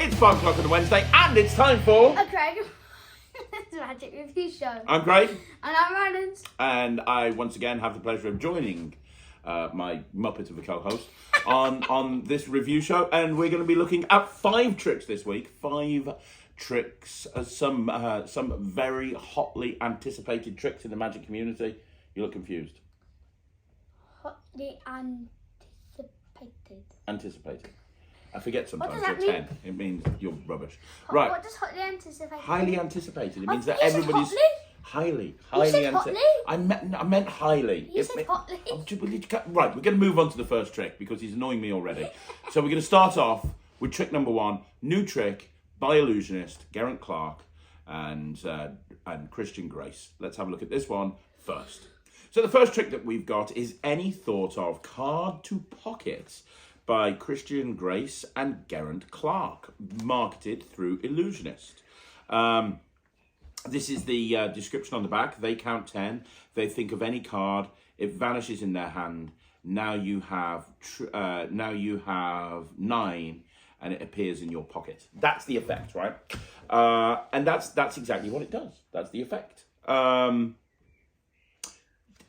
It's 5 o'clock on a Wednesday, and it's time for... Craig. It's a Magic Review Show. I'm Craig. And I'm Ryland. And I, once again, have the pleasure of joining my Muppet of a co-host on this review show. And we're going to be looking at 5 tricks this week. 5 tricks, some very hotly anticipated tricks in the magic community. You look confused. Hotly Anticipated. I forget sometimes. What does that You're mean? 10. It means you're rubbish. Right. What does hotly anticipated Highly anticipated. It means that you said everybody's hotly? highly You said anticipated. hotly? I meant highly. You said hotly? Right, we're going to move on to the first trick because he's annoying me already. So we're going to start off with trick number 1. New trick by illusionist Geraint and Christian Grace. Let's have a look at this one first. So the first trick that we've got is any thought of card to pocket by Christian Grace and Geraint, marketed through Illusionist. This is the description on the back. They count 10. They think of any card. It vanishes in their hand. Now you have 9, and it appears in your pocket. That's the effect, right? And that's exactly what it does. That's the effect.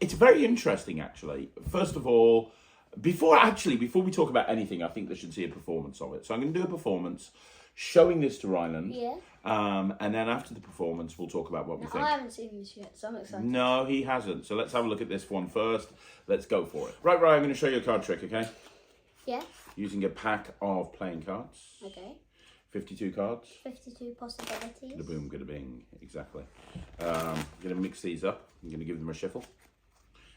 It's very interesting, actually. First of all, before we talk about anything, I think they should see a performance of it. So I'm going to do a performance showing this to Ryland. Yeah. And then after the performance, we'll talk about what we think. I haven't seen this yet, so I'm excited. No, he hasn't. So let's have a look at this one first. Let's go for it. Right, I'm going to show you a card trick, okay? Yeah. Using a pack of playing cards. Okay. 52 cards. 52 possibilities. The boom, gonna bing, exactly. I'm going to mix these up. I'm going to give them a shuffle.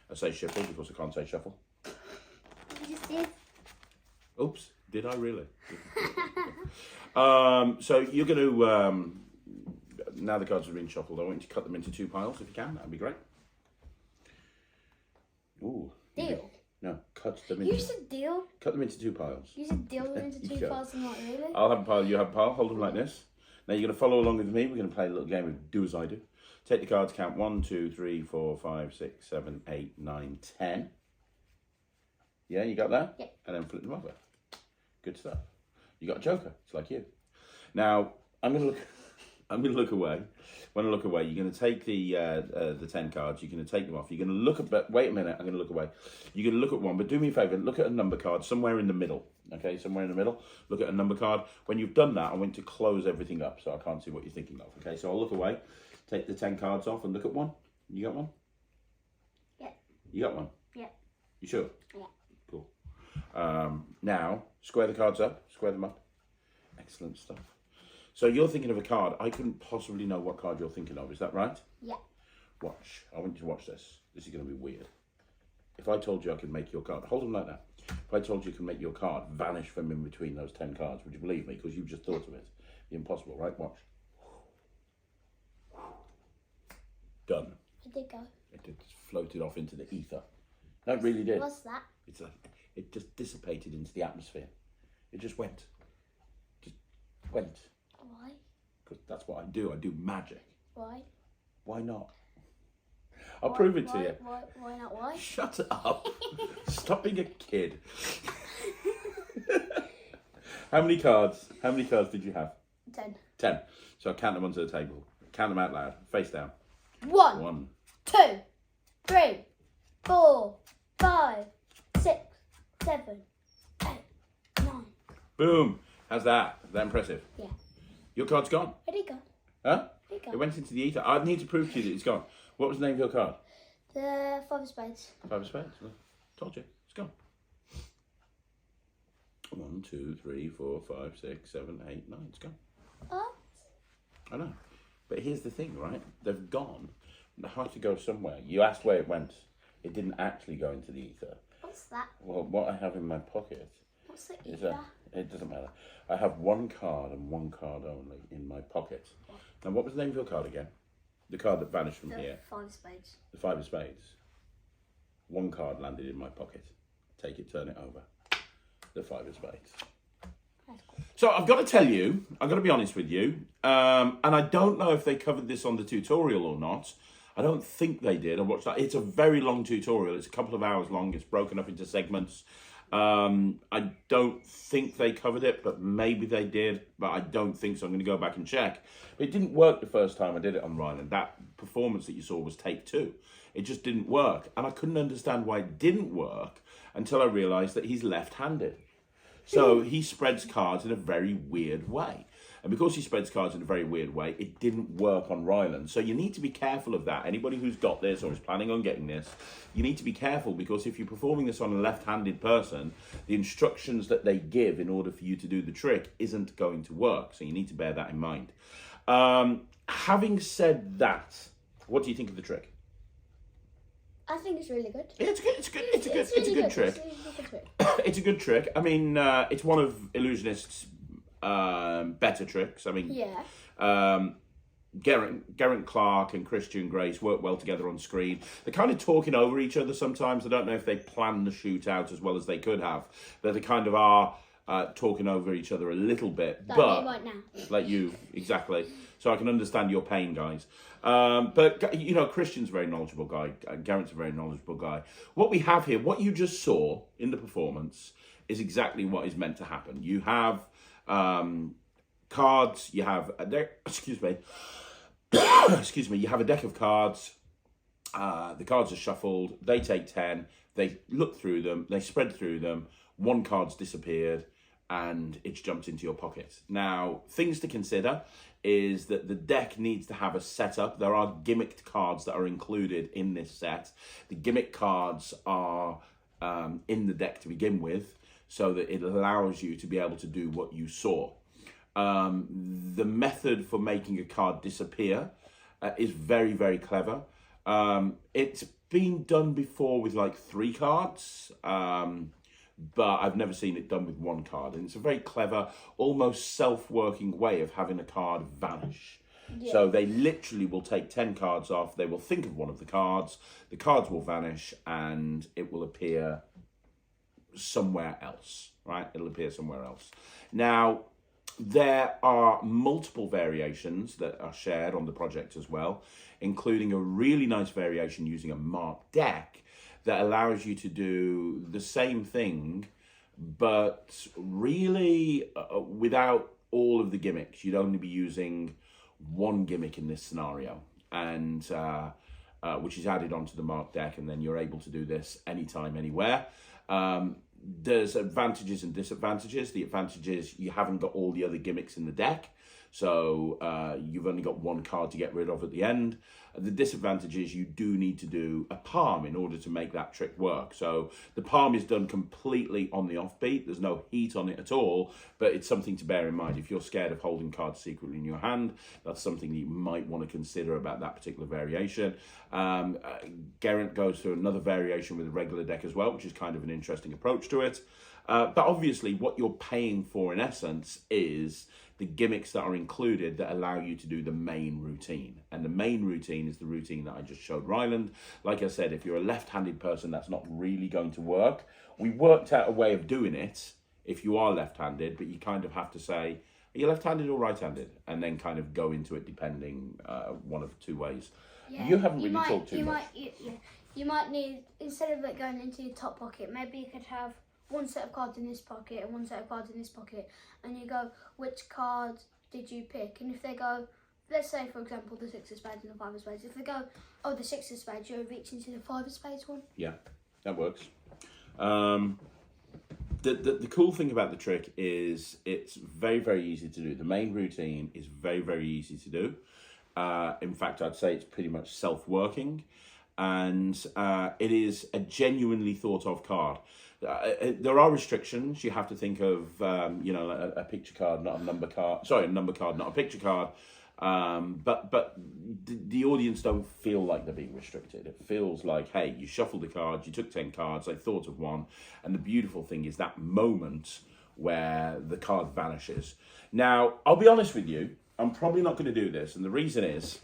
I say shuffle because I can't say shuffle. You just did. Oops, did I really? So you're going to, now the cards have been shuffled, I want you to cut them into 2 piles if you can. That'd be great. Ooh. Deal. No, cut them into... You said deal. Cut them into 2 piles. You said deal them into 2 Yeah. piles and not really. I'll have a pile, you have a pile. Hold them like this. Now you're going to follow along with me. We're going to play a little game of do as I do. Take the cards, count 1, 2, 3, 4, 5, 6, 7, 8, 9, 10. Yeah, you got that? Yeah. And then flip them over. Good stuff. You got a joker. It's like you. Now I'm going to look away. When I look away, you're going to take the 10 cards. You're going to take them off. You're going to look at. But wait a minute. I'm going to look away. You're going to look at one. But do me a favour. Look at a number card somewhere in the middle. Okay, somewhere in the middle. Look at a number card. When you've done that, I want to close everything up so I can't see what you're thinking of. Okay, so I'll look away. Take the 10 cards off and look at one. You got one? Yeah. You got one? Yeah. You sure? Yeah. Cool. Now, square the cards up. Square them up. Excellent stuff. So you're thinking of a card. I couldn't possibly know what card you're thinking of. Is that right? Yeah. Watch. I want you to watch this. This is going to be weird. If I told you I could make your card, hold them like that. If I told you you could make your card vanish from in between those 10 cards, would you believe me? Because you just thought of it. Impossible, right? Watch. Done. Where'd they go? It just floated off into the ether. No, it really did. What's that? It's like it just dissipated into the atmosphere. It just went. Just went. Why? Because that's what I do. I do magic. Why? Why not? I'll prove it to you. Why not? Why? Shut up. Stop being a kid. How many cards did you have? 10. 10. So I'll count them onto the table. Count them out loud. Face down. 1, 1, 2, 3, 4, 5, 6, 7, 8, 9. boom. How's that? Is that impressive? Yeah. Your card's gone. Where'd it go? Huh? Where'd it go? It went into the ether. I need to prove to you that it's gone. What was the name of your card? The 5 of spades. 5 of spades. Well, told you. It's gone. 1, 2, 3, 4, 5, 6, 7, 8, 9. It's gone. What? I know. But here's the thing, right? They've gone. They have to go somewhere. You asked where it went. It didn't actually go into the ether. What's that? Well, what I have in my pocket What's the is ether? it doesn't matter. I have 1 card and 1 card only in my pocket. Now, what was the name of your card again? The card that vanished from here. 5 of spades. The 5 of spades. 1 card landed in my pocket. Take it, turn it over. The 5 of spades. That's cool. So I've got to tell you, I've got to be honest with you, and I don't know if they covered this on the tutorial or not. I don't think they did. I watched that. It's a very long tutorial. It's a couple of hours long. It's broken up into segments. I don't think they covered it, but maybe they did, but I don't think so. I'm going to go back and check. It didn't work the first time I did it on Ryland. That performance that you saw was take 2. It just didn't work. And I couldn't understand why it didn't work until I realised that he's left-handed. So he spreads cards in a very weird way. And because he spreads cards in a very weird way, it didn't work on Ryland. So you need to be careful of that. Anybody who's got this or is planning on getting this, you need to be careful, because if you're performing this on a left-handed person, the instructions that they give in order for you to do the trick isn't going to work. So you need to bear that in mind. Having said that, what do you think of the trick? I think it's really good. Yeah, it's a good trick. It's a good trick. I mean, it's one of Illusionist's better tricks. I mean, Yeah. Geraint Clark and Christian Grace work well together on screen. They're kind of talking over each other sometimes. I don't know if they planned the shootout as well as they could have, but they kind of are talking over each other a little bit. Like but me right now. like you, exactly. So I can understand your pain, guys. But, you know, Christian's a very knowledgeable guy. Geraint's a very knowledgeable guy. What we have here, what you just saw in the performance, is exactly what is meant to happen. You have cards, you have a deck, excuse me, you have a deck of cards. The cards are shuffled, they take 10, they look through them, they spread through them, one card's disappeared, and it's jumped into your pocket. Now, things to consider is that the deck needs to have a setup. There are gimmicked cards that are included in this set. The gimmick cards are in the deck to begin with, so that it allows you to be able to do what you saw. The method for making a card disappear is very, very clever. It's been done before with like 3 cards, but I've never seen it done with 1 card. And it's a very clever, almost self-working way of having a card vanish. Yeah. So they literally will take 10 cards off, they will think of one of the cards will vanish, and it will appear somewhere else, right? It'll appear somewhere else. Now, there are multiple variations that are shared on the project as well, including a really nice variation using a marked deck that allows you to do the same thing, but really without all of the gimmicks. You'd only be using 1 gimmick in this scenario, and which is added onto the marked deck, and then you're able to do this anytime, anywhere. There's advantages and disadvantages. The advantage is you haven't got all the other gimmicks in the deck, so you've only got 1 card to get rid of at the end. The disadvantage is you do need to do a palm in order to make that trick work. So the palm is done completely on the offbeat. There's no heat on it at all, but it's something to bear in mind. If you're scared of holding cards secretly in your hand, that's something that you might want to consider about that particular variation. Geraint goes through another variation with a regular deck as well, which is kind of an interesting approach to it. But obviously what you're paying for in essence is the gimmicks that are included that allow you to do the main routine. And the main routine is the routine that I just showed Ryland. Like I said, if you're a left-handed person, that's not really going to work. We worked out a way of doing it if you are left-handed, but you kind of have to say, are you left-handed or right-handed? And then kind of go into it depending one of 2 ways. Yeah, you haven't really talked too much. You might need, instead of it going into your top pocket, maybe you could have 1 set of cards in this pocket and 1 set of cards in this pocket, and you go, which card did you pick? And if they go, let's say for example the 6 of spades and the 5 of spades, if they go, oh, the 6 of spades, you're reaching to the 5 of spades one. Yeah, that works. The cool thing about the trick is it's very, very easy to do. The main routine is very, very easy to do. In fact, I'd say it's pretty much self-working, and it is a genuinely thought of card. There are restrictions. You have to think of, you know, a picture card, not a number card. Sorry, a number card, not a picture card. But the audience don't feel like they're being restricted. It feels like, hey, you shuffled the cards, you took 10 cards, I thought of one. And the beautiful thing is that moment where the card vanishes. Now, I'll be honest with you, I'm probably not going to do this. And the reason is,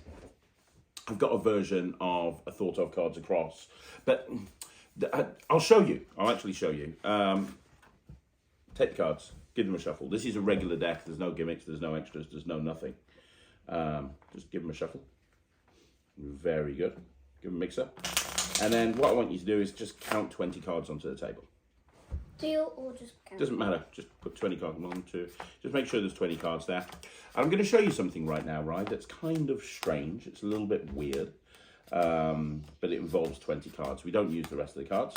I've got a version of a thought of cards across. But I'll show you. I'll actually show you. Take the cards, give them a shuffle. This is a regular deck. There's no gimmicks, there's no extras, there's no nothing. Just give them a shuffle. Very good. Give them a mix up. And then what I want you to do is just count 20 cards onto the table. Deal or just count? Doesn't matter. Just put 20 cards. 1, 2. Just make sure there's 20 cards there. I'm going to show you something right now, right? That's kind of strange. It's a little bit weird, but it involves 20 cards. We don't use the rest of the cards.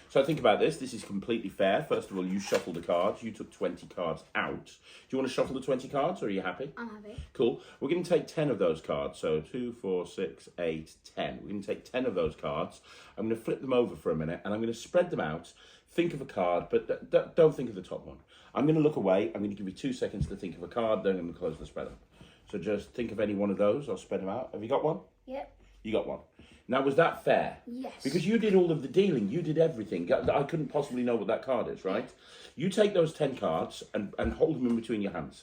So think about this. This is completely fair. First of all, you shuffle the cards. You took 20 cards out. Do you want to shuffle the 20 cards, or are you happy? I'm happy. Cool. We're going to take 10 of those cards. So 2, 4, 6, 8, 10. We're going to take 10 of those cards. I'm going to flip them over for a minute, and I'm going to spread them out. Think of a card, but don't think of the top one. I'm going to look away. I'm going to give you 2 seconds to think of a card. Then I'm going to close the spread up. So just think of any one of those. I'll spread them out. Have you got one? Yep. You got one. Now, was that fair? Yes. Because you did all of the dealing. You did everything. I couldn't possibly know what that card is, right? You take those 10 cards and hold them in between your hands.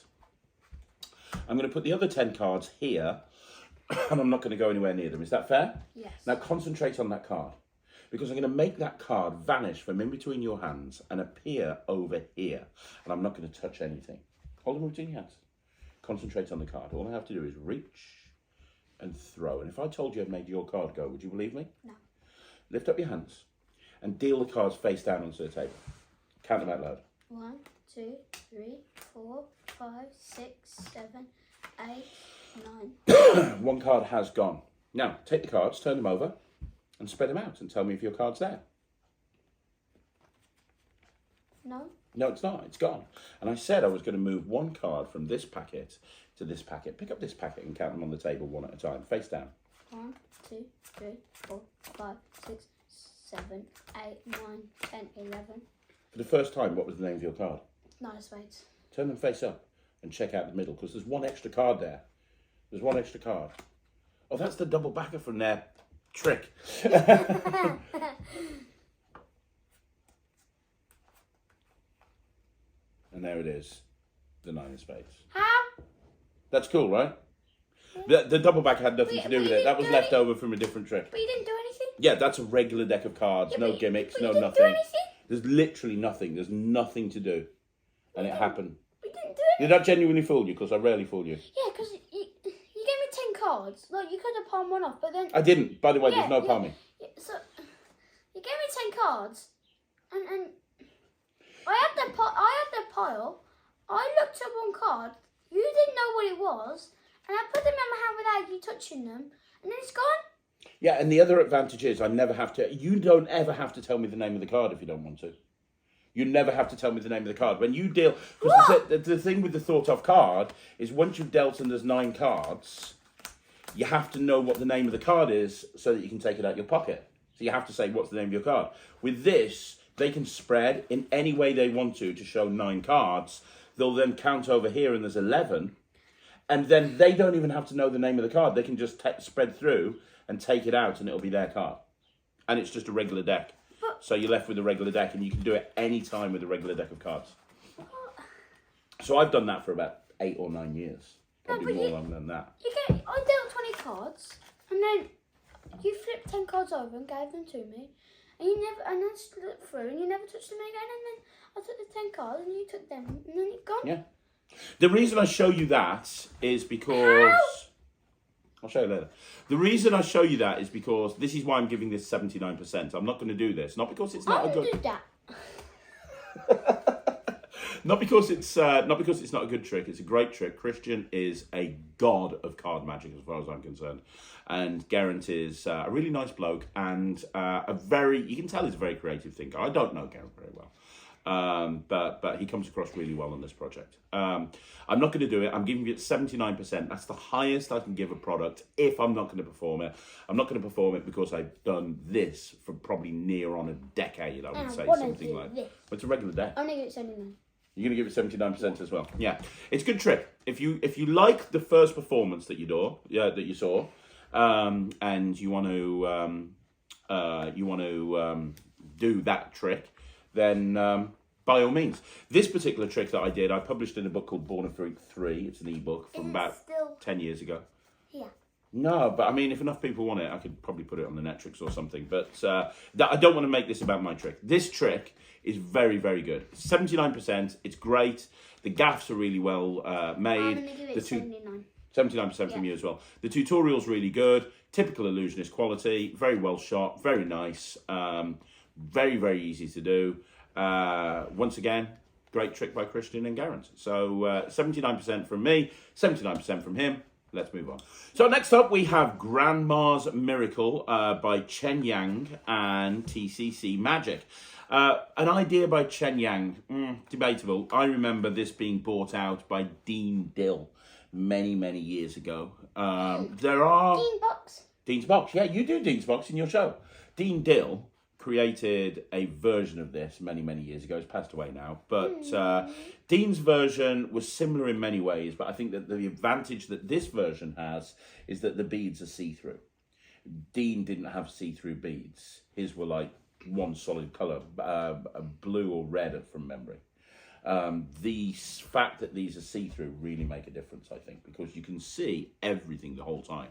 I'm going to put the other 10 cards here, and I'm not going to go anywhere near them. Is that fair? Yes. Now, concentrate on that card, because I'm going to make that card vanish from in between your hands and appear over here, and I'm not going to touch anything. Hold them in between your hands. Concentrate on the card. All I have to do is reach and throw. And if I told you I'd made your card go, would you believe me? No. Lift up your hands and deal the cards face down onto the table. Count them out loud. 1, 2, 3, 4, 5, 6, 7, 8, 9. One card has gone. Now, take the cards, turn them over, and spread them out and tell me if your card's there. No. No, it's not. It's gone. And I said I was going to move one card from this packet to this packet. Pick up this packet and count them on the table one at a time, face down. 1, 2, 3, 4, 5, 6, 7, 8, 9, 10, 11. For the first time, what was the name of your card? 9 of spades. Turn them face up and check out the middle, because there's one extra card there. There's one extra card. Oh, that's the double backer from their trick. And there it is, the 9 of spades. How? That's cool, right? The double back had nothing to do but with you it. That didn't was do left over from a different trick. But you didn't do anything? Yeah, that's a regular deck of cards. Yeah, No but gimmicks, but no you didn't nothing. do anything? There's literally nothing. There's nothing to do. And it happened. We didn't do Did that genuinely fool you? Because I rarely fool you. Yeah, because you gave me 10 cards. Like, you could have palmed one off, but then... I didn't. By the way, there's no palming. Yeah, so, you gave me 10 cards, and I had the pile. I looked at one card. You didn't know what it was, and I put them in my hand without you touching them, and then it's gone. Yeah, and the other advantage is I never have to... You don't ever have to tell me the name of the card if you don't want to. You never have to tell me the name of the card. When you deal... Because the thing with the thought-of card is once you've dealt and there's 9 cards, you have to know what the name of the card is so that you can take it out your pocket. So you have to say, what's the name of your card? With this, they can spread in any way they want to show 9 cards. They'll then count over here and there's 11. And then they don't even have to know the name of the card. They can just spread through and take it out and it'll be their card. And it's just a regular deck. So you're left with a regular deck and you can do it any time with a regular deck of cards. So I've done that for about 8 or 9 years. Probably more long than that. I dealt 20 cards, and then you flipped 10 cards over and gave them to me. And I just looked through and you never touched them again. And then I took the 10 cards and you took them and then it's gone. Yeah. The reason I show you that is because... How? I'll show you later. The reason I show you that is because this is why I'm giving this 79%. I'm not going to do this. Not because it's not a good... do that. Not because it's not a good trick. It's a great trick. Christian is a god of card magic as far as I'm concerned. And Geraint is a really nice bloke and you can tell he's a very creative thinker. I don't know Geraint very well. But he comes across really well on this project. I'm not going to do it. I'm giving it 79%. That's the highest I can give a product if I'm not going to perform it. I'm not going to perform it because I've done this for probably near on a decade, I would say, something like that. But it's a regular day. I'm going to give it 79. You're going to give it 79% as well. Yeah, it's a good trick. If you like the first performance that you saw, and you want to do that trick, then by all means. This particular trick that I did, I published in a book called Born a Freak 3. It's an ebook from about 10 years ago. Yeah. No, but I mean, if enough people want it, I could probably put it on the Netrix or something. But I don't want to make this about my trick. This trick is very, very good. 79%. It's great. The gaffs are really well made. I'm going to give it 79. 79% from you as well. The tutorial's really good. Typical illusionist quality. Very well shot. Very nice. Very, very easy to do. Once again, great trick by Christian and Geraint. So 79% from me, 79% from him. Let's move on. So next up we have Grandma's Miracle by Chen and TCC Magic. An idea by Chen, debatable. I remember this being bought out by Dean Dill many, many years ago. There are... Dean Box. Dean's Box. Yeah, you do Dean's Box in your show. Dean Dill created a version of this many, many years ago. He's passed away now. But Dean's version was similar in many ways, but I think that the advantage that this version has is that the beads are see-through. Dean didn't have see-through beads. His were like one solid colour, blue or red from memory. The fact that these are see-through really make a difference, I think, because you can see everything the whole time.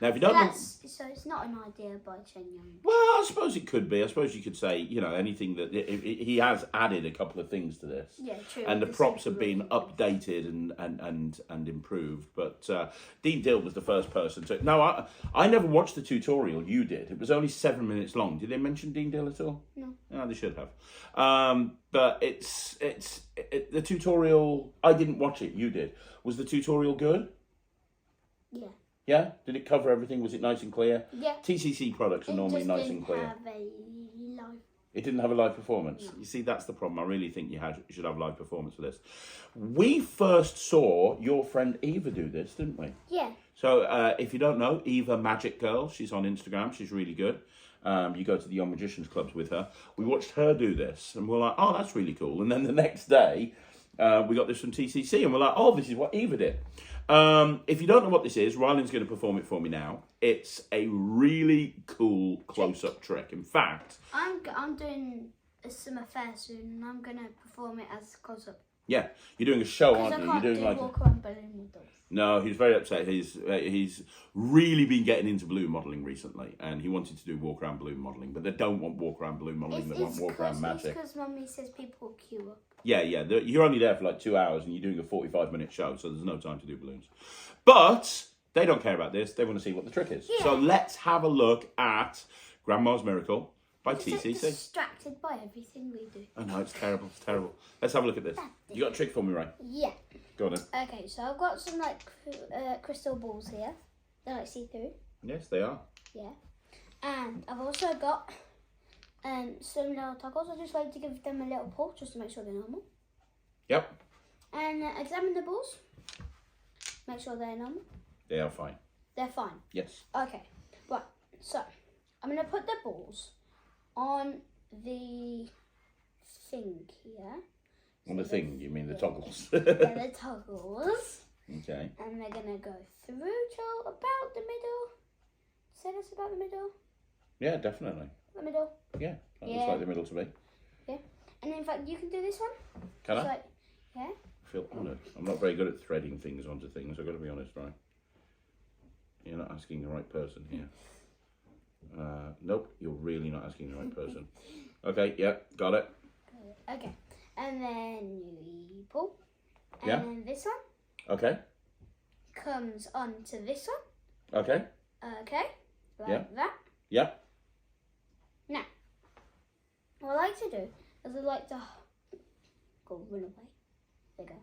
Now, if you don't know... So it's not an idea by Chen. Well, I suppose it could be. I suppose you could say, you know, anything that... He has added a couple of things to this. Yeah, true. And the props have been updated and improved. But Dean Dill was the first person to... No, I never watched the tutorial. You did. It was only 7 minutes long. Did they mention Dean Dill at all? No. No, they should have. But it's the tutorial... I didn't watch it. You did. Was the tutorial good? Yeah. Yeah? Did it cover everything? Was it nice and clear? Yeah. TCC products are normally nice and clear. Have a live. It didn't have a live performance. No. You see, that's the problem. I really think you should have live performance for this. We first saw your friend Eva do this, didn't we? Yeah. So if you don't know, Eva Magic Girl, she's on Instagram. She's really good. You go to the Young Magicians Clubs with her. We watched her do this, and we're like, oh, that's really cool. And then the next day, we got this from TCC, and we're like, oh, this is what Eva did. If you don't know what this is, Ryland's going to perform it for me now. It's a really cool close-up trick. In fact... I'm doing a summer fair soon, and I'm going to perform it as close-up. Yeah, you're doing a show, aren't you? You're doing like... walk around balloon models. No, he's very upset. He's really been getting into balloon modelling recently, and he wanted to do walk-around balloon modelling, but they don't want walk-around balloon modelling, they want walk-around magic. It's because Mummy says people queue up. Yeah. You're only there for like 2 hours, and you're doing a 45-minute show, so there's no time to do balloons. But they don't care about this. They want to see what the trick is. Yeah. So let's have a look at Grandma's Miracle by TCC. Distracted by everything we do. I know, it's terrible. It's terrible. Let's have a look at this. You got a trick for me, Ray? Yeah. Go on then. Okay, so I've got some like crystal balls here. They're like see-through. Yes, they are. Yeah. And I've also got some little toggles. I just like to give them a little pull just to make sure they're normal. Yep. And examine the balls. Make sure they're normal. They are fine. They're fine. Yes. Okay. Right. So I'm gonna put the balls on the thing here. On the thing, you mean the toggles? Yeah, the toggles. Okay. And they're gonna go through till about the middle. Say that's about the middle. Yeah, definitely. The middle. Yeah, that looks like the middle to me. Yeah. And in fact, you can do this one. Can I? Like, yeah. I feel honoured. I'm not very good at threading things onto things. I've got to be honest, right? You're not asking the right person here. Nope, you're really not asking the right person. Okay, yeah, got it. Okay, and then you pull. And yeah. then this one. Okay. Comes onto this one. Okay. Okay. Like that. Yeah. Now, what I like to do is I like to go run away. There you go.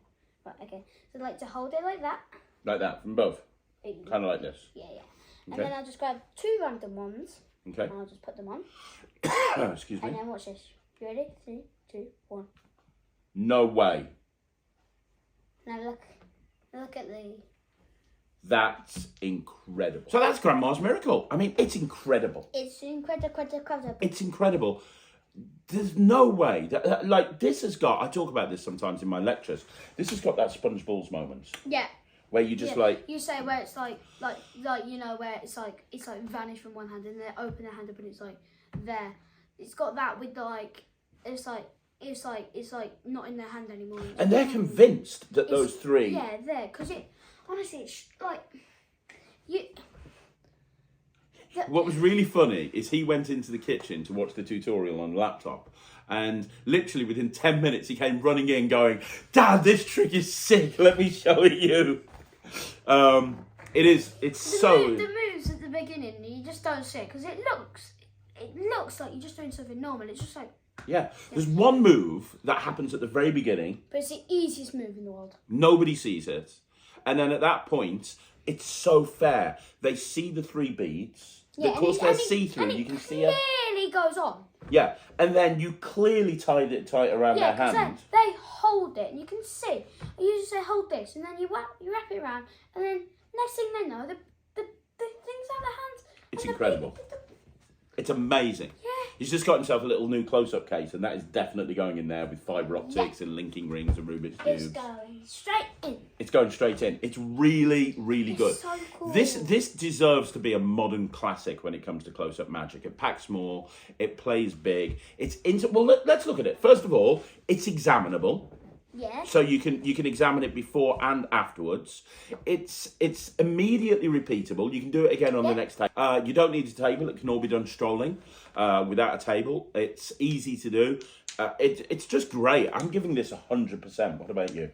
Right, okay. So I like to hold it like that. Like that, from both? Kind of like this? Yeah. Okay. And then I'll just grab 2 random ones. Okay. And I'll just put them on. Excuse me. And then watch this. You ready? 3, 2, 1. No way. Now look at the... That's incredible. So that's Grandma's Miracle. I mean, it's incredible. It's incredible. It's incredible. There's no way that like this has got. I talk about this sometimes in my lectures. This has got that SpongeBalls moment. Yeah. Where you just like you say where it's like you know where it's like vanish from one hand and then open their hand up and it's like there. It's got that with like it's like not in their hand anymore. And they're convinced that those 3. Yeah, there because it honestly it's like you. What was really funny is he went into the kitchen to watch the tutorial on the laptop, and literally within 10 minutes he came running in going, "Dad, this trick is sick. Let me show it you." It's the moves at the beginning you just don't see it because it looks like you're just doing something normal. It's just like Yeah. There's one move that happens at the very beginning. But it's the easiest move in the world. Nobody sees it. And then at that point, it's so fair. They see the 3 beads. Yeah, because they're see-through, you can see it. Clearly goes on. Yeah, and then you clearly tied it tight around their hand. They hold it, and you can see. You just say hold this, and then you wrap it around, and then next thing they know, the thing's out of their hands. It's incredible. It's amazing. Yeah. He's just got himself a little new close-up case, and that is definitely going in there with fibre optics and linking rings and Rubik's cubes. It's going straight in. It's going straight in. It's really, really good. So cool. This deserves to be a modern classic when it comes to close-up magic. It packs small. It plays big. Well, let's look at it. First of all, it's examinable. Yeah. So you can examine it before and afterwards. It's immediately repeatable. You can do it again on the next table. You don't need a table. It can all be done strolling without a table. It's easy to do. It's just great. I'm giving this 100%. What about you?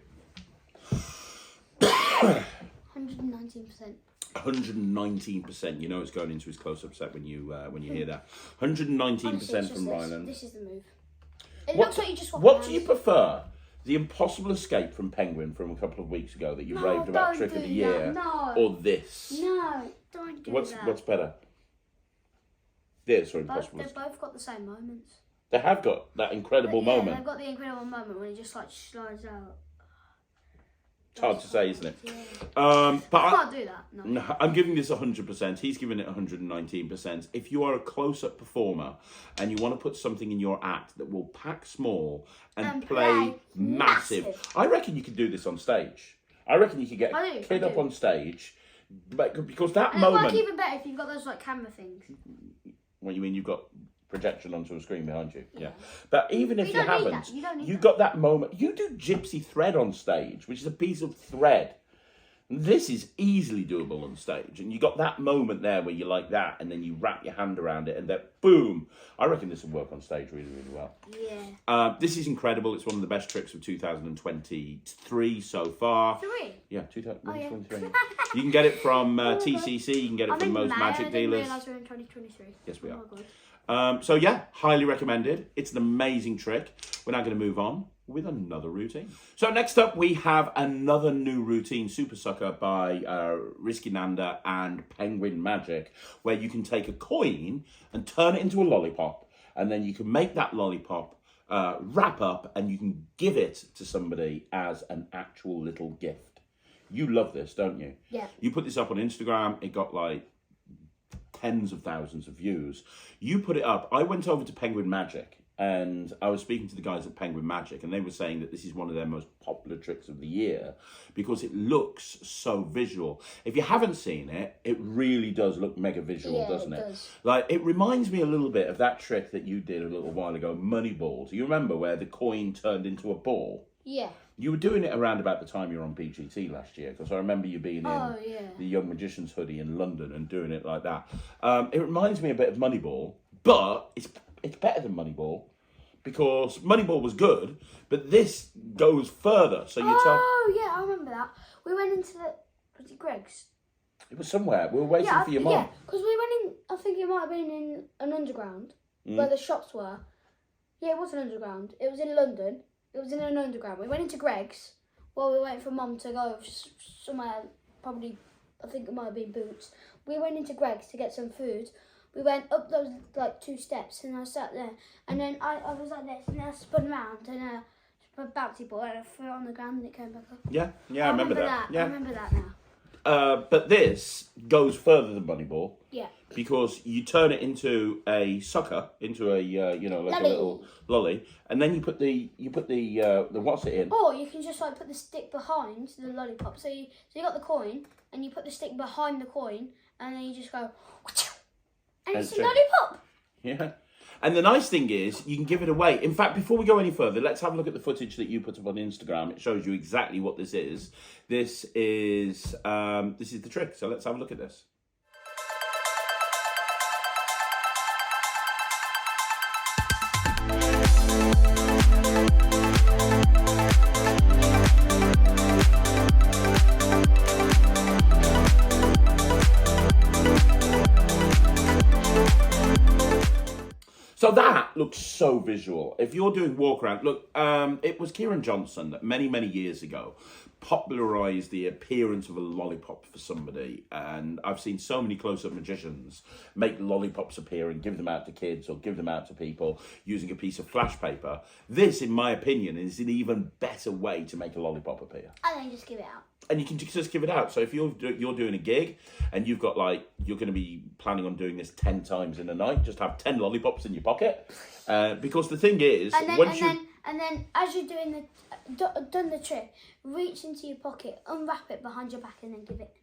119%. 119%. You know it's going into his close-up set when you hear that. 119% from Ryland. This is the move. It looks like you just What do you prefer? The Impossible Escape from Penguin from a couple of weeks ago that you raved about Trick of the Year, or this? No, don't do that. What's better? This or Impossible They've Escape? both got the same moments. They have got that incredible moment. They've got the incredible moment when it just like slides out. It's hard to say, isn't it? Yeah. But I can't do that. No, I'm giving this 100%. He's giving it 119%. If you are a close-up performer and you want to put something in your act that will pack small and play massive, I reckon you could do this on stage. I reckon you could get a kid up on stage, because that moment. It works even better if you've got those like camera things. What you mean? You've got projection onto a screen behind you. Yeah. But even if you don't need haven't, that. you've got that moment. You do gypsy thread on stage, which is a piece of thread. This is easily doable on stage, and you got that moment there where you like that, and then you wrap your hand around it, and then boom! I reckon this will work on stage really, really well. Yeah. This is incredible. It's one of the best tricks of 2023 so far. 3. Yeah, 2023. Yeah. You can get it from TCC. You can get it from most magic dealers. I didn't realise we were in 2023. Yes, we are. Oh my God. So yeah, highly recommended. It's an amazing trick. We're now going to move on with another routine. So next up we have another new routine, Super Sucker by Rizki, Nanda and Penguin Magic, where you can take a coin and turn it into a lollipop, and then you can make that lollipop wrap up, and you can give it to somebody as an actual little gift. You love this, don't you? Yeah. You put this up on Instagram. It got like tens of thousands of views. You put it up. I went over to Penguin Magic and I was speaking to the guys at Penguin Magic, and they were saying that this is one of their most popular tricks of the year because it looks so visual. If you haven't seen it, it really does look mega visual, doesn't it? Does. Like, it reminds me a little bit of that trick that you did a little while ago, Moneyball. Do you remember where the coin turned into a ball? Yeah. You were doing it around about the time you were on PGT last year, because I remember you being in the Young Magician's hoodie in London and doing it like that. It reminds me a bit of Moneyball, but it's better than Moneyball, because Moneyball was good, but this goes further. So you yeah, I remember that. We went into was it Greg's? It was somewhere. We were waiting for your mum. Yeah, because we went in, I think it might have been in an underground, where the shops were. Yeah, it was an underground. It was in London. It was in an underground. We went into Greg's while we were waiting for Mum to go somewhere, probably, I think it might have been Boots. We went into Greg's to get some food. We went up those like 2 steps, and I sat there, and then I was like this, and then I spun around, and a bouncy ball, and I threw it on the ground, and it came back up. Yeah, I remember that. Yeah. I remember that now. But this goes further than Moneyball. Yeah. Because you turn it into a sucker, into a like a little lolly, and then you put the what's it in? Or you can just like put the stick behind the lollipop. So you got the coin, and you put the stick behind the coin, and then you just go, and it's a lollipop. Yeah. And the nice thing is, you can give it away. In fact, before we go any further, let's have a look at the footage that you put up on Instagram. It shows you exactly what this is. This is the trick. So let's have a look at this. So that that looks so visual. If you're doing walk around, look, it was Kieran Johnson that many years ago popularized the appearance of a lollipop for somebody, and I've seen so many close-up magicians make lollipops appear and give them out to kids or give them out to people using a piece of flash paper. This, in my opinion, is an even better way to make a lollipop appear. And then just give it out. And you can just give it out. So if you're doing a gig and you've got you're going to be planning on doing this 10 times in a night, just have 10 lollipops in your pocket. Because the thing is, and then as you're doing done the trick, reach into your pocket, unwrap it behind your back, and then give it.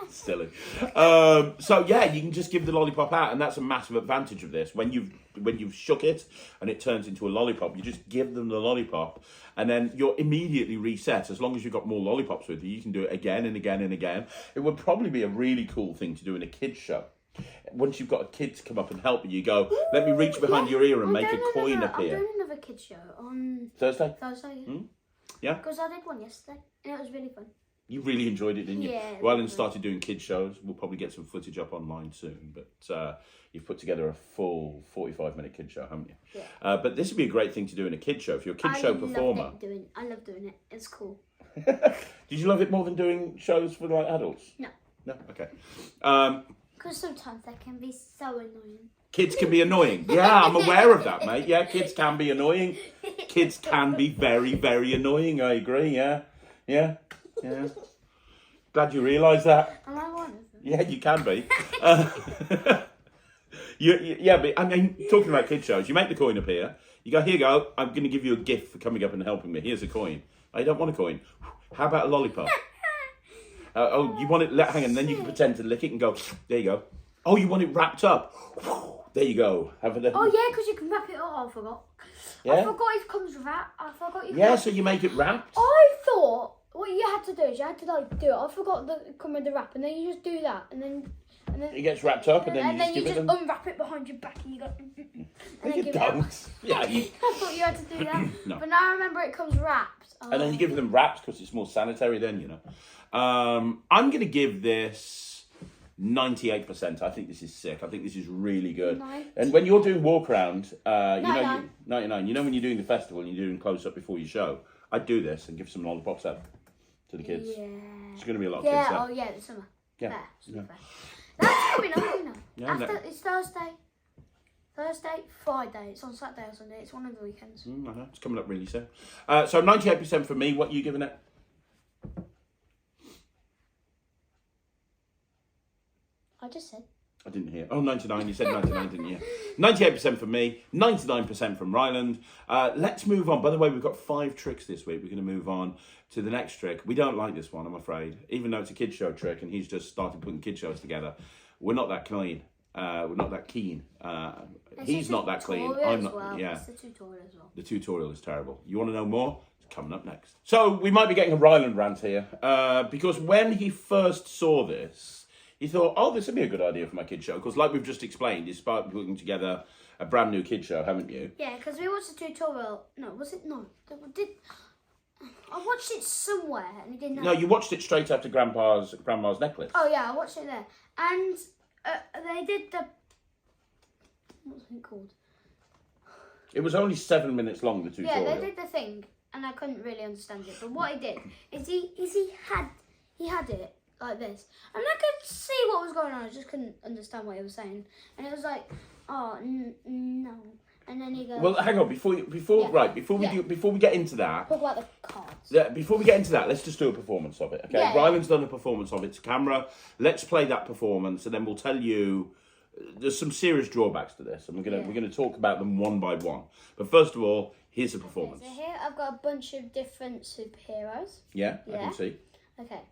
Silly. So yeah, you can just give the lollipop out, and that's a massive advantage of this. When you've shook it and it turns into a lollipop, you just give them the lollipop, and then you're immediately reset. As long as you've got more lollipops with you, you can do it again and again and again. It would probably be a really cool thing to do in a kids show. Once you've got a kid to come up and help you, you go, let me reach behind your ear and make a coin appear. I'm doing another kids show on Thursday. Yeah. Yeah? Because I did one yesterday, and it was really fun. You really enjoyed it, didn't you? Yeah. Ryland started doing kids shows. We'll probably get some footage up online soon. But you've put together a full 45-minute kid show, haven't you? Yeah. But this would be a great thing to do in a kid show. If you're a kid show performer. I love doing it. It's cool. Did you love it more than doing shows for adults? No. No? Okay. Because sometimes they can be so annoying. Kids can be annoying. Yeah, I'm aware of that, mate. Yeah, kids can be annoying. Kids can be very annoying. I agree. Yeah. Glad you realise that. Am I one of them? Yeah, you can be. Yeah, but I mean, talking about kid shows, you make the coin appear. You go, here you go. I'm going to give you a gift for coming up and helping me. Here's a coin. I don't want a coin. How about a lollipop? You want it? Hang on. Then you can pretend to lick it and go. There you go. Oh, you want it wrapped up? There you go. Have a. Oh yeah, because you can wrap it up. Oh, I forgot. Yeah? I forgot it comes with that. I forgot you. Yeah, so you make it wrapped. I thought what you had to do is you had to do it. I forgot that it come with the wrap, and then you just do that, and then it gets wrapped up, and then you just unwrap it behind your back, and you go. And then you don't. Yeah, I thought you had to do that, No. But now I remember it comes wrapped. Oh. And then you give them wraps because it's more sanitary. Then you know. I'm going to give this 98%. I think this is sick. I think this is really good. 90. And when you're doing walk around, 99. 99. You know when you're doing the festival and you're doing close up before your show, I'd do this and give some lollipops out to the kids. Yeah. It's going to be a lot of Yeah. kids. Oh yeah, the summer. Yeah. Fair. That's coming up, you know. Yeah, After it's Thursday, Friday. It's on Saturday or Sunday. It's one of the weekends. I know. It's coming up really soon. So 98% for me. What are you giving it? I just said. I didn't hear. Oh, 99. You said 99, didn't you? 98% from me. 99% from Ryland. Let's move on. By the way, we've got 5 tricks this week. We're going to move on to the next trick. We don't like this one, I'm afraid. Even though it's a kid show trick and he's just started putting kid shows together. We're not that clean. We're not that keen. He's not that clean. I'm not. Well. Yeah. It's the tutorial as well. The tutorial is terrible. You want to know more? It's coming up next. So we might be getting a Ryland rant here because when he first saw this, he thought, oh, this would be a good idea for my kid show. Because like we've just explained, you're putting together a brand new kid show, haven't you? Yeah, because we watched the tutorial. No, was it? No. I watched it somewhere and it didn't. No, you watched it straight after Grandma's necklace. Oh yeah, I watched it there, and they did the. What's it called? It was only 7 minutes long, the tutorial. Yeah, they did the thing, and I couldn't really understand it. But what he did is he had it like this, and I could see what was going on. I just couldn't understand what he was saying, and it was like, oh no, and then he goes. Well, hang on before we get into that. Talk about the cards. Yeah, before we get into that, let's just do a performance of it. Okay, Yeah. Ryland's done a performance of it to camera. Let's play that performance, and then we'll tell you. There's some serious drawbacks to this, and we're gonna talk about them one by one. But first of all, here's a performance. So here I've got a bunch of different superheroes. Yeah, I can see. Okay.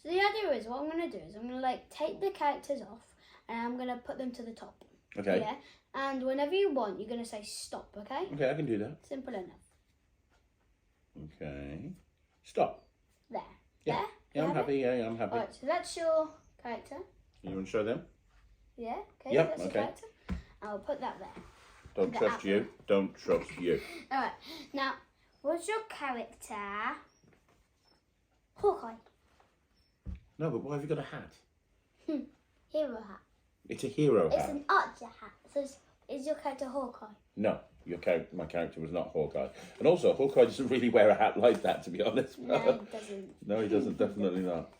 So the idea is what I'm gonna do is I'm gonna like take the characters off and I'm gonna put them to the top. Okay. Yeah. And whenever you want, you're gonna say stop. Okay. Okay, I can do that. Simple enough. Okay. Stop. There. Yeah. There. Yeah, I'm happy. Yeah, I'm happy. Alright. So that's your character. You want to show them? Yeah. Okay. Yep, That's your okay. character. I'll put that there. Don't The trust apple. you. Don't trust you. Alright. Now, what's your character? Hawkeye. No, but why have you got a hat? Hero hat. It's a hero It's hat. an archer hat. It says Is your character Hawkeye? No, my character was not Hawkeye. And also, Hawkeye doesn't really wear a hat like that, to be honest. No, he doesn't. No, he doesn't, definitely not.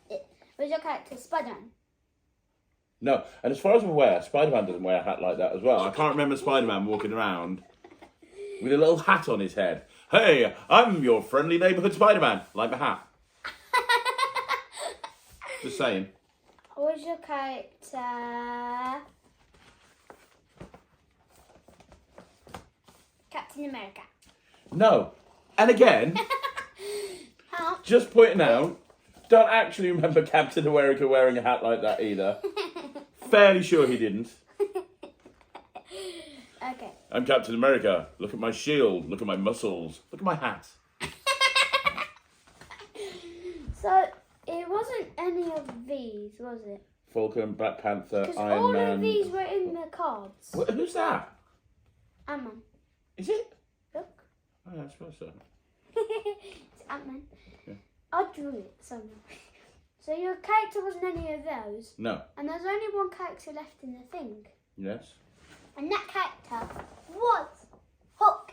Was your character Spider-Man? No, and as far as I'm aware, Spider-Man doesn't wear a hat like that as well. I can't remember Spider-Man walking around with a little hat on his head. Hey, I'm your friendly neighbourhood Spider-Man. Like my hat. Just saying. Was your character Captain America? No. And again, just pointing out, don't actually remember Captain America wearing a hat like that either. Fairly sure he didn't. Okay. I'm Captain America. Look at my shield. Look at my muscles. Look at my hat. So, it wasn't any of these, was it? Falcon, Black Panther, Because Iron all Man. of these were in the cards. Who's that? Ant-Man. Is it? Look. Oh, I suppose so. It's Ant-Man. Yeah. I drew it somehow. So your character wasn't any of those. No. And there's only one character left in the thing. Yes. And that character was Hook.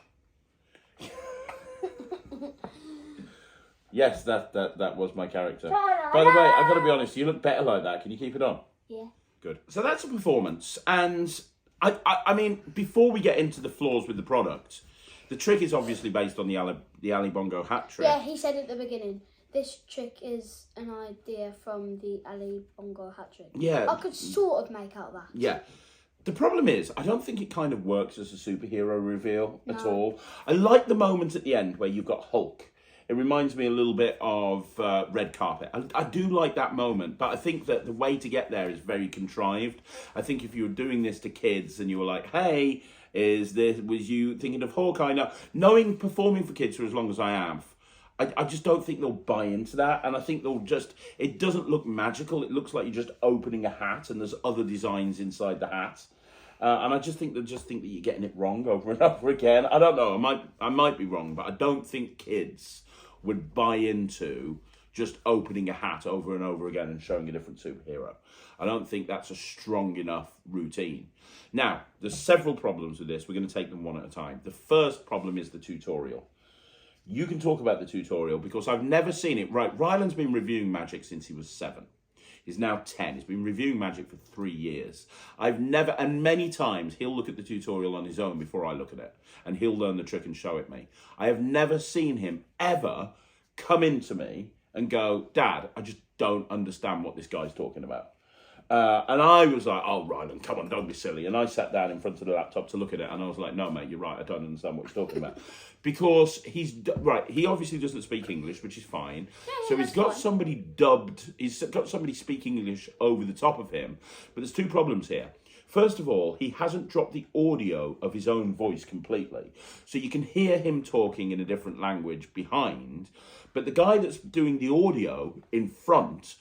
Yes, that was my character. By the way, I've got to be honest, you look better like that. Can you keep it on? Yeah. Good. So that's a performance. And I mean, before we get into the flaws with the product, the trick is obviously based on the Ali Bongo hat trick. Yeah, he said at the beginning, this trick is an idea from the Ali Bongo hat trick. Yeah. I could sort of make out that. Yeah. The problem is, I don't think it kind of works as a superhero reveal at all. I like the moment at the end where you've got Hulk. It reminds me a little bit of Red Carpet. I do like that moment, but I think that the way to get there is very contrived. I think if you were doing this to kids and you were like, hey, was you thinking of Hawkeye? No, knowing performing for kids for as long as I have, I just don't think they'll buy into that. And I think it doesn't look magical. It looks like you're just opening a hat and there's other designs inside the hat. And I just think that you're getting it wrong over and over again. I don't know. I might be wrong, but I don't think kids would buy into just opening a hat over and over again and showing a different superhero. I don't think that's a strong enough routine. Now, there's several problems with this. We're going to take them one at a time. The first problem is the tutorial. You can talk about the tutorial because I've never seen it. Right, Ryland's been reviewing Magic since he was 7. He's now 10. He's been reviewing Magic for 3 years. And many times he'll look at the tutorial on his own before I look at it. And he'll learn the trick and show it me. I have never seen him ever come into me and go, Dad, I just don't understand what this guy's talking about. And I was like, oh, Ryland, come on, don't be silly. And I sat down in front of the laptop to look at it. And I was like, no, mate, you're right. I don't understand what you're talking about. Because he obviously doesn't speak English, which is fine. So he's got somebody dubbed, he's got somebody speaking English over the top of him. But there's two problems here. First of all, he hasn't dropped the audio of his own voice completely. So you can hear him talking in a different language behind. But the guy that's doing the audio in front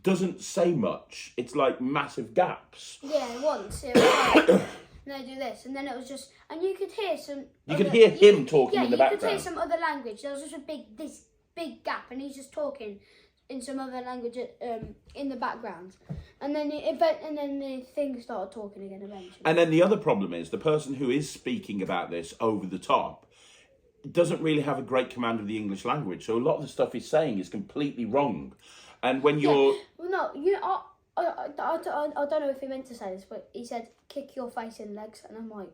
doesn't say much. It's like massive gaps. Yeah, once. It was like, no, do this. And then it was just... And you could hear some... You could hear him talking in the background. Yeah, you could hear some other language. There was just this big gap. And he's just talking in some other language in the background. And then the thing started talking again eventually. And then the other problem is the person who is speaking about this over the top doesn't really have a great command of the English language. So a lot of the stuff he's saying is completely wrong. And when you're... Yeah. Well, no, I don't know if he meant to say this, but he said, kick your face in legs. And I'm like,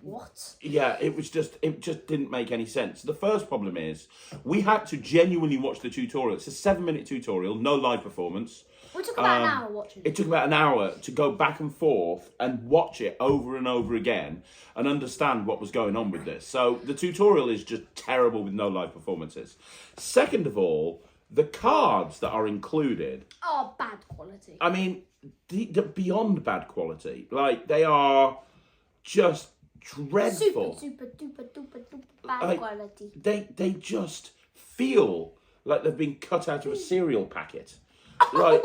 what? Yeah, it just didn't make any sense. The first problem is we had to genuinely watch the tutorial. It's a 7-minute tutorial, no live performance. We took about an hour watching it. It took about an hour to go back and forth and watch it over and over again and understand what was going on with this. So the tutorial is just terrible with no live performances. Second of all, the cards that are included are bad quality. I mean, they're beyond bad quality. Like, they are just dreadful. Super bad quality. They just feel like they've been cut out of a cereal packet. Like,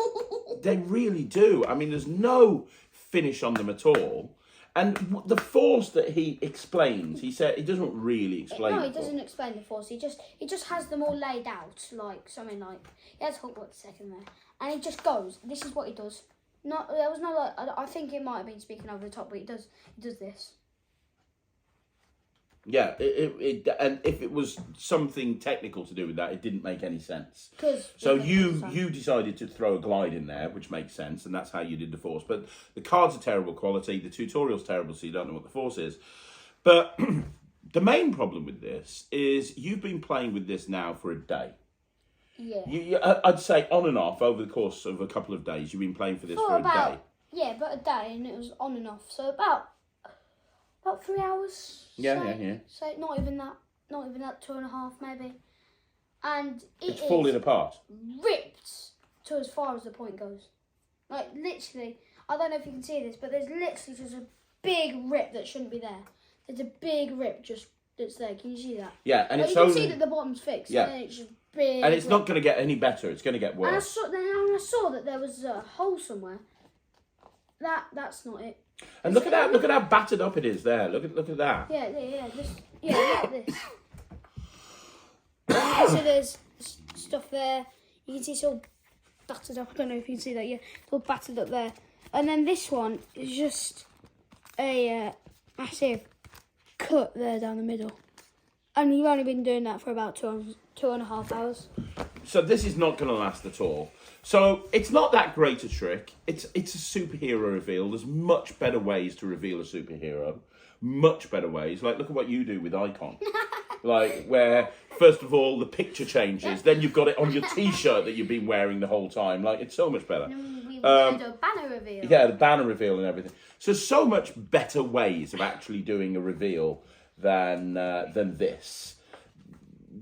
they really do. I mean, there's no finish on them at all. And the force that he explains, he said, he doesn't really explain. No, he doesn't explain the force. He just has them all laid out, like something like he has Hogwarts second there, and he just goes. This is what he does. Not there was no like. I think it might have been speaking over the top, but it does this. Yeah, and if it was something technical to do with that, it didn't make any sense. So you decided to throw a glide in there, which makes sense, and that's how you did the force. But the cards are terrible quality, the tutorial's terrible, so you don't know what the force is. But the main problem with this is you've been playing with this now for a day. Yeah. I'd say on and off over the course of a couple of days. You've been playing for this for a day. Yeah, but a day, and it was on and off. So about 3 hours. Yeah. So not even that, 2.5 maybe. And It's falling apart. Ripped to as far as the point goes. Like literally, I don't know if you can see this, but there's literally just a big rip that shouldn't be there. There's a big rip that's there. Can you see that? Yeah, and like, it's you only... can see that the bottom's fixed. Yeah. And it's just big. And it's not going to get any better. It's going to get worse. And I saw that there was a hole somewhere. That's not it. And look at that! Look at how battered up it is there. Look at that. Yeah. Like this. And you can see there's stuff there. You can see it's all battered up. I don't know if you can see that. Yeah, it's all battered up there. And then this one is just a massive cut there down the middle. And you've only been doing that for about 2.5 hours. So this is not going to last at all. So it's not that great a trick. It's a superhero reveal. There's much better ways to reveal a superhero. Much better ways. Like, look at what you do with Icon. Like, where, first of all, the picture changes. Then you've got it on your T-shirt that you've been wearing the whole time. Like, it's so much better. And we were going to do a banner reveal. Yeah, the banner reveal and everything. So much better ways of actually doing a reveal than this.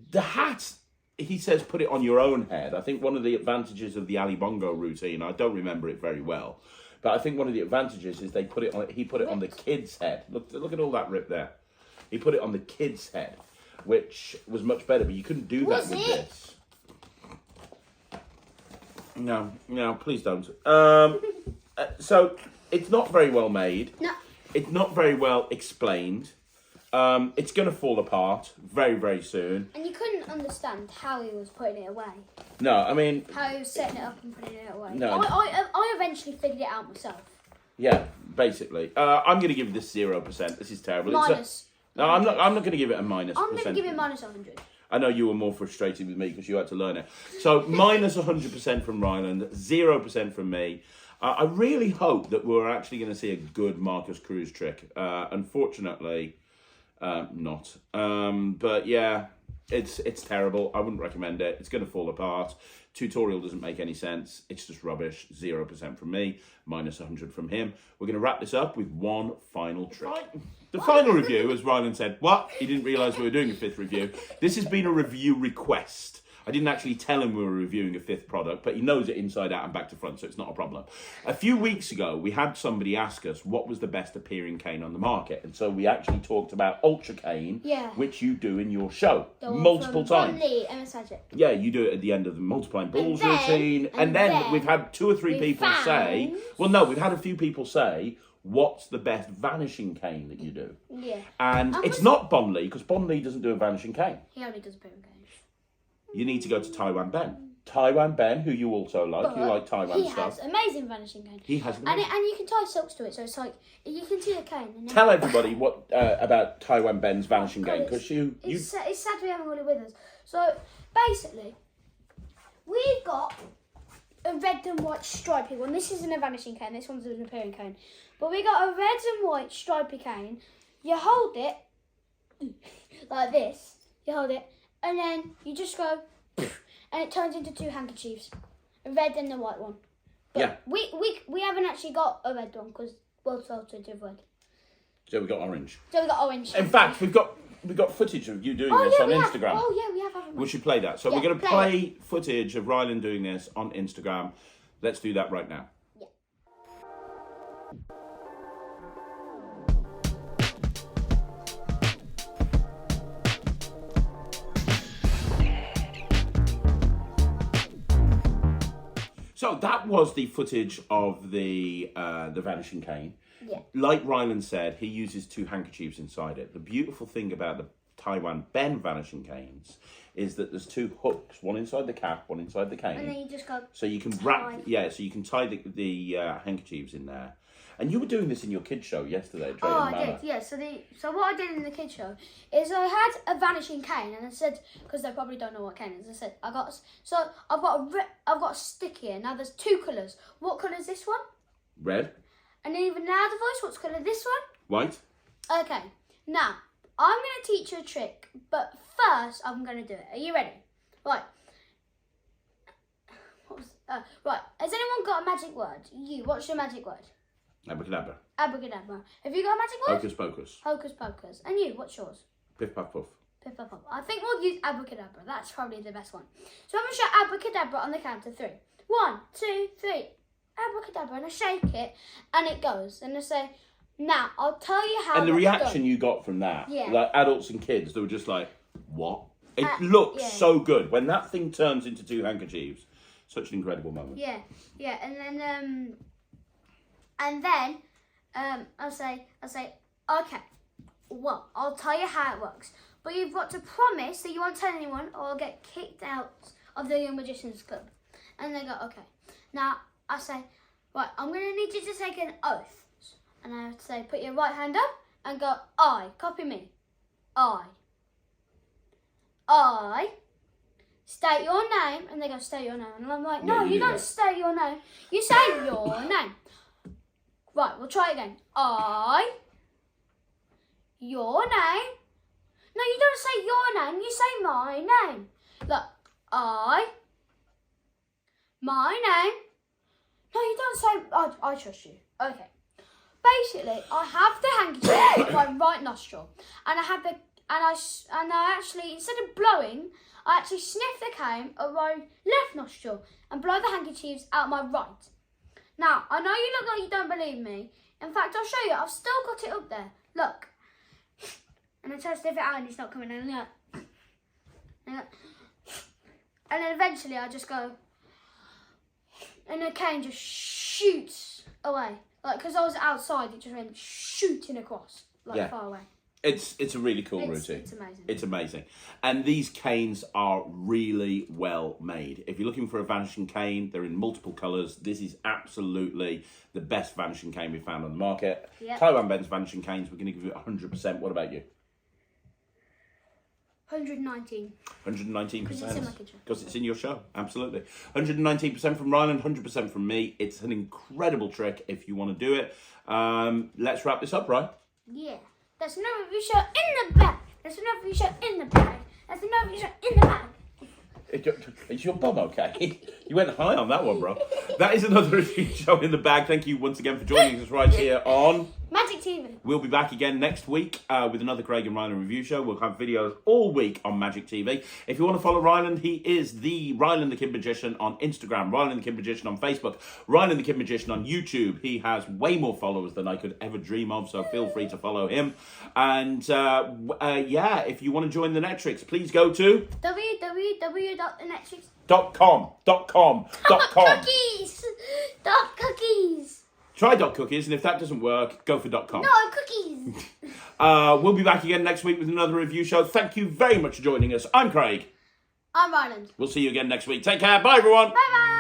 The hat... He says put it on your own head. I think one of the advantages of the Ali Bongo routine, I don't remember it very well, but I think one of the advantages is he put it on the kid's head. Look at all that rip there. He put it on the kid's head, which was much better, but you couldn't do that with this. No, please don't. So it's not very well made. No. It's not very well explained. It's going to fall apart very, very soon. And you couldn't understand how he was putting it away. No, I mean... How he was setting it up and putting it away. No. I eventually figured it out myself. Yeah, basically. I'm going to give this 0%. This is terrible. Minus. No, I'm not going to give it a minus. I'm going to give it minus 100. I know you were more frustrated with me because you had to learn it. So minus 100% from Ryland, 0% from me. I really hope that we're actually going to see a good Marcus Cruz trick. Unfortunately... not. But yeah, it's terrible. I wouldn't recommend it. It's going to fall apart. Tutorial doesn't make any sense. It's just rubbish. 0% from me, minus 100 from him. We're going to wrap this up with one final trick. The final review, as Ryland said, what? He didn't realise we were doing a 5th review. This has been a review request. I didn't actually tell him we were reviewing a 5th product, but he knows it inside out and back to front, so it's not a problem. A few weeks ago, we had somebody ask us what was the best appearing cane on the market, and so we actually talked about Ultra Cane, which you do in your show multiple times. Yeah, you do it at the end of the Multiplying Balls routine, and then we've had 2 or 3 people say, well, no, we've had a few people say, what's the best vanishing cane that you do? Yeah. And it's not Bon Lee, because Bon Lee doesn't do a vanishing cane. He only does appearing cane. You need to go to Taiwan Ben. Taiwan Ben, who you also like. But you like Taiwan stuff. He has amazing vanishing cane. He has and you can tie silks to it, so it's like, you can see the cane. And tell everybody what about Taiwan Ben's vanishing cane, because It's sad we haven't got it with us. So, basically, we've got a red and white stripy one. This isn't a vanishing cane, this one's an appearing cane. But we got a red and white stripy cane. You hold it, like this. You hold it. And then you just go, and it turns into 2 handkerchiefs, a red and a white one. But yeah. We haven't actually got a red one because we'll sell to red. So we got orange. In fact, we've got footage of you doing this on Instagram. We have. We should play that. So we're going to play footage of Ryland doing this on Instagram. Let's do that right now. So that was the footage of the vanishing cane. Yeah. Like Ryland said, he uses 2 handkerchiefs inside it. The beautiful thing about the Taiwan Ben vanishing canes is that there's 2 hooks, one inside the cap, one inside the cane. And then you just go. So you can wrap, so you can tie the handkerchiefs in there. And you were doing this in your kids' show yesterday, Dre and I Nanda. did, yeah. So what I did in the kids' show is I had a vanishing cane, and I said, because they probably don't know what cane is, I said I've got a stick here. Now there's 2 colours. What colour is this one? Red. And even now the voice, what's colour this one? White. Okay. Now I'm going to teach you a trick, but first I'm going to do it. Are you ready? Right. Right. Has anyone got a magic word? What's your magic word? Abracadabra. Abracadabra. Have you got a magic word? Hocus pocus. Hocus pocus. And you, what's yours? Piff puff puff. Piff puff puff. I think we'll use abracadabra. That's probably the best one. So I'm going to shout abracadabra on the count of 3. 1, 2, 3. Abracadabra. And I shake it and it goes. And I say, now I'll tell you how. And the that's reaction done. you got from that, Yeah. like adults and kids, they were just like, what? It looks so good. When that thing turns into 2 handkerchiefs, such an incredible moment. Yeah. Yeah. And then I'll say, okay, well, I'll tell you how it works. But you've got to promise that you won't tell anyone or I'll get kicked out of the Young Magicians Club. And they go, okay. Now, I say, right, I'm going to need you to take an oath. And I have to say, put your right hand up and go, I. Copy me. I. State your name. And they go, state your name. And I'm like, no, you don't state your name. You say your name. Right, we'll try it again. Your name. No, you don't say your name. You say my name. Look, my name. No, you don't say, I trust you. Okay. Basically, I have the handkerchief in my right nostril, and I actually, instead of blowing, I actually sniff the cane of my left nostril and blow the handkerchiefs out my right. Now, I know you look like you don't believe me. In fact, I'll show you. I've still got it up there. Look. And I try to sniff it out and it's not coming in. And then eventually I just go, and the cane just shoots away. Like, because I was outside, it just went shooting across, far away. It's a really cool routine. It's amazing. It's amazing. And these canes are really well made. If you're looking for a vanishing cane, they're in multiple colours. This is absolutely the best vanishing cane we've found on the market. Yep. Taiwan Ben's vanishing canes, we're going to give you 100%. What about you? 119. 119%. Because it's in my kitchen. Because it's in your show, absolutely. 119% from Ryland, 100% from me. It's an incredible trick if you want to do it. Let's wrap this up, right? Yeah. There's another review show in the bag. There's another review show in the bag. There's another review show in the bag. Is your bum okay? You went high on that one, bro. That is another review show in the bag. Thank you once again for joining us right here on Magic TV. We'll be back again next week with another Craig and Ryland review show. We'll have videos all week on Magic TV. If you want to follow Ryland, he is the Ryland the Kid Magician on Instagram, Ryland the Kid Magician on Facebook, Ryland the Kid Magician on YouTube. He has way more followers than I could ever dream of, so feel free to follow him. And if you want to join the Netrix, please go to www.thenetrix.com. .com. Cookies. Cookies. Try .cookies, and if that doesn't work, go for .com. No, cookies. We'll be back again next week with another review show. Thank you very much for joining us. I'm Craig. I'm Ryland. We'll see you again next week. Take care. Bye, everyone. Bye-bye.